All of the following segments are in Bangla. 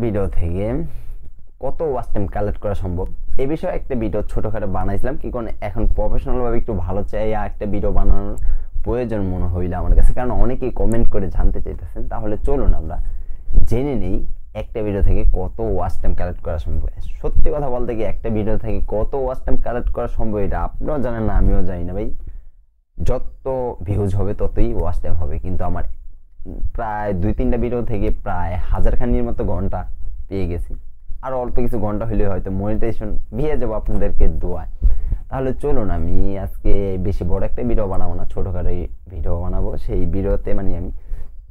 ভিডিও থেকে কত ওয়াচ টাইম কালেক্ট করা সম্ভব এই বিষয়ে একটা ভিডিও ছোটখাটো বানাইছিলাম, কি কারণ এখন প্রফেশনাল ভাবে একটু ভালো চাই একটা ভিডিও বানানোর প্রয়োজন মনে হইল আমার কাছে, কারণ অনেকেই কমেন্ট করে জানতে চাইতেছেন। তাহলে চলুন আমরা জেনে নেই একটা ভিডিও থেকে কত ওয়াচ টাইম কালেক্ট করা সম্ভব। সত্যি কথা বলতে কি একটা ভিডিও থেকে কত ওয়াচ টাইম কালেক্ট করা সম্ভব এটা আপনিও জানেন না, আমিও জানি না ভাই। যত ভিউজ হবে ততই ওয়াচ টাইম হবে, কিন্তু আমার প্রায় 2-3টা ভিডিও থেকে প্রায় 1000 খানির মতো ঘন্টা পেয়ে গেছি। আর অল্প কিছু ঘন্টা হলে হয়তো মনিটাইজেশন পেয়ে যাবো আপনাদেরকে দোয়ায়। তাহলে চলুন আমি আজকে বেশি বড় একটা ভিডিও বানাবো না, ছোটখাটো ভিডিও বানাবো। সেই ভিডিওতে মানে আমি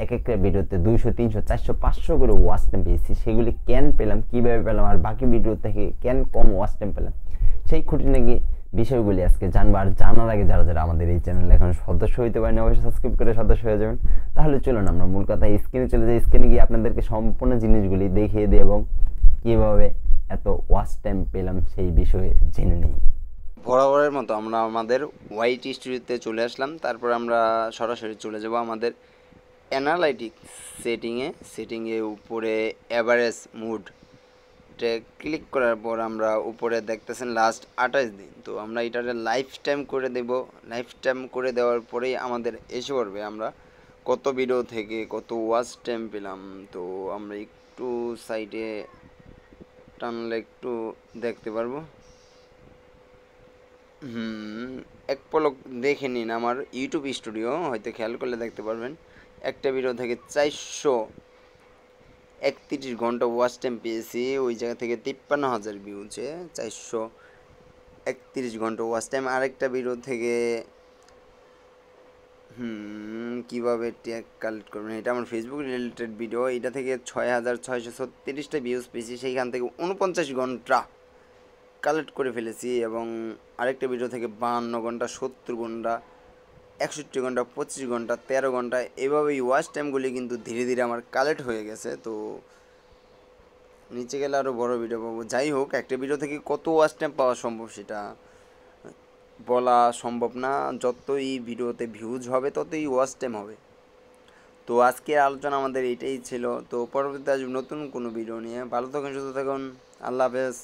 এক একটা ভিডিওতে 200, 300, 400, 500 করে ওয়াচ টাইম পেয়েছি। সেগুলি কেন পেলাম, কিভাবে পেলাম, আর বাকি ভিডিও থেকে কেন কম ওয়াচ টাইম পেলাম, সেই খুঁটিনাটি বিষয়গুলি আজকে জানবো। আর জানার আগে যারা যারা আমাদের এই চ্যানেলে এখন সদস্য হইতে পারেন অবশ্যই সাবস্ক্রাইব করে সদস্য হয়ে যাবেন। তাহলে চলুন আমরা মূল কথা স্ক্রিনে চলে যাই। স্ক্রিনে গিয়ে আপনাদেরকে সম্পূর্ণ জিনিসগুলি দেখিয়ে দিই এবং কীভাবে এত ওয়াচ টাইম পেলাম সেই বিষয়ে জেনে নিই। বরাবরের মতো আমরা আমাদের ওয়াইট স্টুডিওতে চলে আসলাম। তারপর আমরা সরাসরি চলে যাব আমাদের অ্যানালাইটিক্স সেটিংয়ে উপরে অ্যাভারেজ মুড ক্লিক করার পর আমরা উপরে দেখতেছেন লাস্ট 28 দিন। তো আমরা এটাতে লাইফ টাইম করে দেব। লাইফ টাইম করে দেওয়ার পরেই আমাদের এসে পড়বে আমরা কত ভিডিও থেকে কত ওয়াচ টাইম পেলাম। তো আমরা একটু সাইডে টানলে একটু দেখতে পারবো। এক পলক দেখে নিন আমার ইউটিউব স্টুডিও, হয়তো খেয়াল করলে দেখতে পারবেন একটা ভিডিও থেকে 431 ঘন্টা ওয়াচ টাইম পেয়েছি। ওই জায়গা থেকে 53,000 ভিউছে, 431 ঘন্টা ওয়াচ টাইম। আরেকটা ভিডিও থেকে কীভাবে ট্যাগ কালেক্ট করবেন, এটা আমার ফেসবুক রিলেটেড ভিডিও। এটা থেকে 6,636টা ভিউজ পেয়েছি, সেইখান থেকে 49 ঘন্টা কালেক্ট করে ফেলেছি। এবং আরেকটা ভিডিও থেকে 52 ঘন্টা, 70 ঘন্টা, 61 ঘন্টা, 25 ঘন্টা, 13 ঘন্টা, এভাবেই ওয়াচ টাইমগুলি কিন্তু ধীরে ধীরে আমার কালেক্ট হয়ে গেছে। তো নিচে গেলে আরও বড় ভিডিও পাবো। যাই হোক, একটা ভিডিও থেকে কত ওয়াচ টাইম পাওয়া সম্ভব সেটা বলা সম্ভব না। যতই ভিডিওতে ভিউজ হবে ততই ওয়াচ টাইম হবে। তো আজকের আলোচনা আমাদের এটাই ছিল। তো পরবর্তীতে আসবে নতুন কোনো ভিডিও নিয়ে। ভালো থাকুন, সুস্থ থাকুন, আল্লাহ হাফেজ।